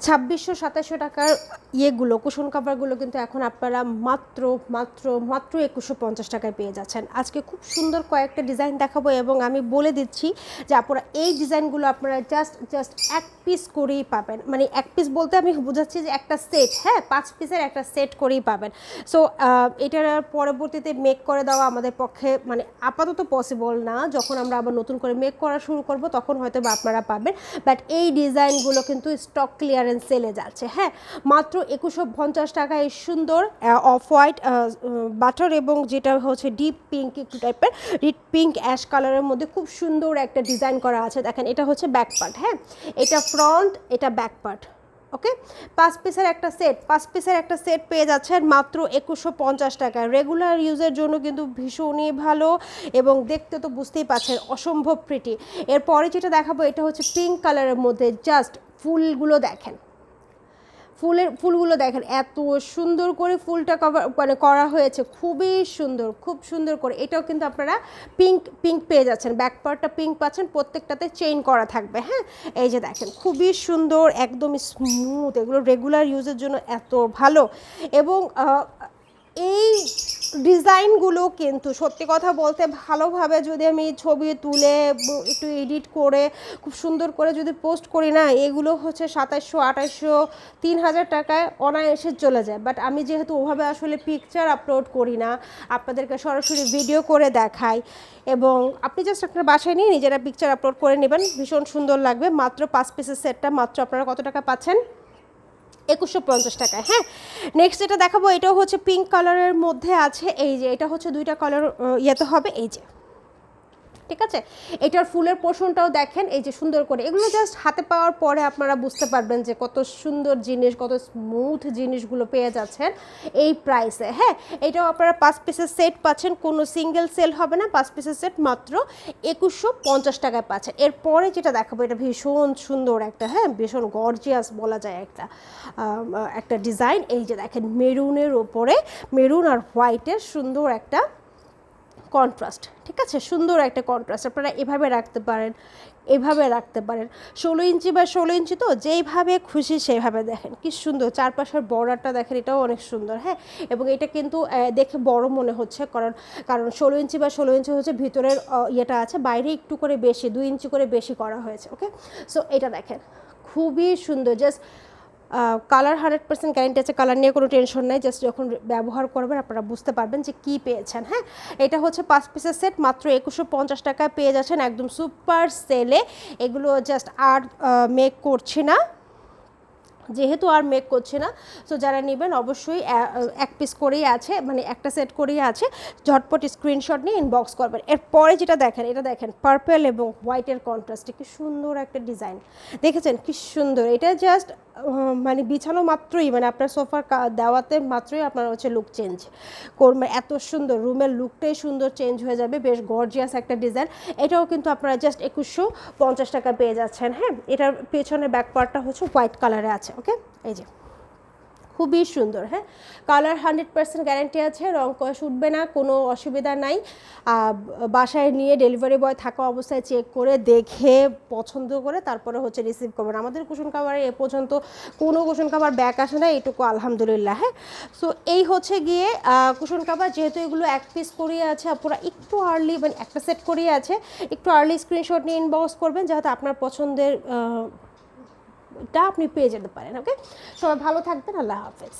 2600-2700 টাকার ইয়েগুলো কুশন কাভারগুলো কিন্তু এখন আপনারা মাত্র মাত্র মাত্র 2150 টাকায় পেয়ে যাচ্ছেন। আজকে খুব সুন্দর কয়েকটা ডিজাইন দেখাবো এবং আমি বলে দিচ্ছি যে আপনারা এই ডিজাইনগুলো আপনারা জাস্ট এক পিস করেই পাবেন। মানে এক পিস বলতে আমি বোঝাচ্ছি যে একটা সেট, হ্যাঁ 5 পিসের একটা সেট করেই পাবেন। সো এটার পরবর্তীতে মেক করে দেওয়া আমাদের পক্ষে মানে আপাতত পসিবল না। যখন আমরা আবার নতুন করে মেক করা শুরু করব তখন হয়তো বা আপনারা পাবেন, বাট এই ডিজাইনগুলো কিন্তু স্টক ক্লিয়ারেন্স সেলে যাচ্ছে। হ্যাঁ, মাত্র 2150 টাকায় সুন্দর অফ হোয়াইট বাটার এবং যেটা হচ্ছে ডিপ পিঙ্ক একটু টাইপের, ডিপ পিঙ্ক অ্যাশ কালারের মধ্যে খুব সুন্দর একটা ডিজাইন করা আছে। দেখেন এটা হচ্ছে ব্যাক পার্ট, হ্যাঁ এটা ফ্রন্ট, এটা ব্যাক পার্ট। ওকে, 5 পিসের একটা সেট পেয়ে যাচ্ছেন মাত্র 2150 টাকায়। রেগুলার ইউজের জন্য কিন্তু ভীষণই ভালো এবং দেখতে তো বুঝতেই পারছেন অসম্ভব প্রিটি। এরপরে যেটা দেখাবো এটা হচ্ছে পিঙ্ক কালারের মধ্যে, জাস্ট ফুলগুলো দেখেন এত সুন্দর করে ফুলটা কভার মানে করা হয়েছে, খুবই সুন্দর, খুব সুন্দর করে। এটাও কিন্তু আপনারা পিঙ্ক পেয়ে যাচ্ছেন, ব্যাক পার্টটা পিঙ্ক পাচ্ছেন, প্রত্যেকটাতে চেইন করা থাকবে। হ্যাঁ, এই যে দেখেন খুবই সুন্দর, একদম স্মুথ, এগুলো রেগুলার ইউজের জন্য এত ভালো। এবং এই ডিজাইনগুলো কিন্তু সত্যি কথা বলতে ভালোভাবে যদি আমি ছবি তুলে একটু এডিট করে খুব সুন্দর করে যদি পোস্ট করি না, এগুলো হচ্ছে 2700, 2800, 3000 টাকায় অনায়াসে চলে যায়। বাট আমি যেহেতু ওভাবে আসলে পিকচার আপলোড করি না, আপনাদেরকে সরাসরি ভিডিও করে দেখাই এবং আপনি জাস্ট আপনার বাসায় নিয়ে নিজেরা পিকচার আপলোড করে নেবেন, ভীষণ সুন্দর লাগবে। মাত্র 5 পিসের সেটটা মাত্র আপনারা কত টাকা পাচ্ছেন? 2150 টাকায়। হ্যাঁ, নেক্সট যেটা দেখাবো এটাও হচ্ছে পিঙ্ক কালারের মধ্যে আছে। এই যে এটা হচ্ছে দুইটা কালার ইয়েতে হবে, এই যে ঠিক আছে। এটার ফুলের পোর্শনটাও দেখেন এই যে সুন্দর করে। এগুলো জাস্ট হাতে পাওয়ার পরে আপনারা বুঝতে পারবেন যে কত সুন্দর জিনিস, কত স্মুথ জিনিসগুলো পেয়ে যাচ্ছেন এই প্রাইসে। হ্যাঁ, এটাও আপনারা 5 পিসের সেট পাচ্ছেন, কোনো সিঙ্গেল সেল হবে না, 5 পিসের সেট মাত্র 2150 টাকায় পাচ্ছেন। এরপরে যেটা দেখাবো এটা ভীষণ সুন্দর একটা, হ্যাঁ ভীষণ গর্জিয়াস বলা যায় একটা ডিজাইন। এই যে দেখেন মেরুনের ওপরে, মেরুন আর হোয়াইটের সুন্দর একটা কন্ট্রাস্ট, ঠিক আছে, সুন্দর একটা কন্ট্রাস্ট। আপনারা এভাবে রাখতে পারেন, এভাবে রাখতে পারেন। 16 ইঞ্চি বা 16 ইঞ্চি তো যেইভাবে খুশি সেভাবে। দেখেন কি সুন্দর, চারপাশের বর্ডারটা দেখেন, এটাও অনেক সুন্দর। হ্যাঁ, এবং এটা কিন্তু দেখে বড় মনে হচ্ছে, কারণ 16 ইঞ্চি বা 16 ইঞ্চি হচ্ছে ভিতরের ইয়েটা আছে, বাইরে একটু করে বেশি 2 ইঞ্চি করে বেশি করা হয়েছে। ওকে, সো এটা দেখেন খুবই সুন্দর। জাস্ট কালার 100% গ্যারেন্টি আছে, কালার নিয়ে কোনো টেনশন নাই। জাস্ট যখন ব্যবহার করবেন আপনারা বুঝতে পারবেন যে কী পেয়েছেন। হ্যাঁ, এটা হচ্ছে 5 পিসের সেট মাত্র 2150 টাকায় পেয়ে যাচ্ছেন একদম সুপার সেলে। এগুলো জাস্ট আর মেক করছি না, যেহেতু আর মেক করছে না, সো যারা নেবেন অবশ্যই এক পিস করেই আছে, মানে একটা সেট করেই আছে, ঝটপট স্ক্রিনশট নিয়ে ইনবক্স করবেন। এরপরে যেটা দেখেন এটা দেখেন পার্পল এবং হোয়াইটের কন্ট্রাস্টে কি সুন্দর একটা ডিজাইন, দেখেছেন কি সুন্দর। এটা জাস্ট মানে বিছানো মাত্রই, মানে আপনার সোফার দেওয়াতে মাত্রই আপনার হচ্ছে লুক চেঞ্জ করবে, এত সুন্দর রুমের লুকটাই সুন্দর চেঞ্জ হয়ে যাবে। বেশ গর্জিয়াস একটা ডিজাইন। এটাও কিন্তু আপনারা জাস্ট 2150 টাকা পেয়ে যাচ্ছেন। হ্যাঁ, এটার পেছনের ব্যাক পার্টটা হচ্ছে হোয়াইট কালারে আছে। ওকে, এই যে খুবই সুন্দর। হ্যাঁ, কালার 100% গ্যারান্টি আছে, রং কষ উঠবে না, কোনো অসুবিধা নাই। বাসায় নিয়ে ডেলিভারি বয় থাকা অবস্থায় চেক করে দেখে পছন্দ করে তারপরে হচ্ছে রিসিভ করবেন। আমাদের কুশন কাভারে এ পর্যন্ত কোনো কুশন কাভার ব্যাক আসে না, এইটুকু আলহামদুলিল্লাহ। হ্যাঁ, সো এই হচ্ছে গিয়ে কুশন কাভার। যেহেতু এগুলো এক পিস করিয়ে আছে, আপনারা একটু আর্লি, মানে একটা সেট করিয়ে আছে, একটু আর্লি স্ক্রিনশট নিয়ে ইনবক্স করবেন যাতে আপনার পছন্দের টা আপনি পেয়ে যেতে পারেন। ওকে, সবাই ভালো থাকবেন, আল্লাহ হাফেজ।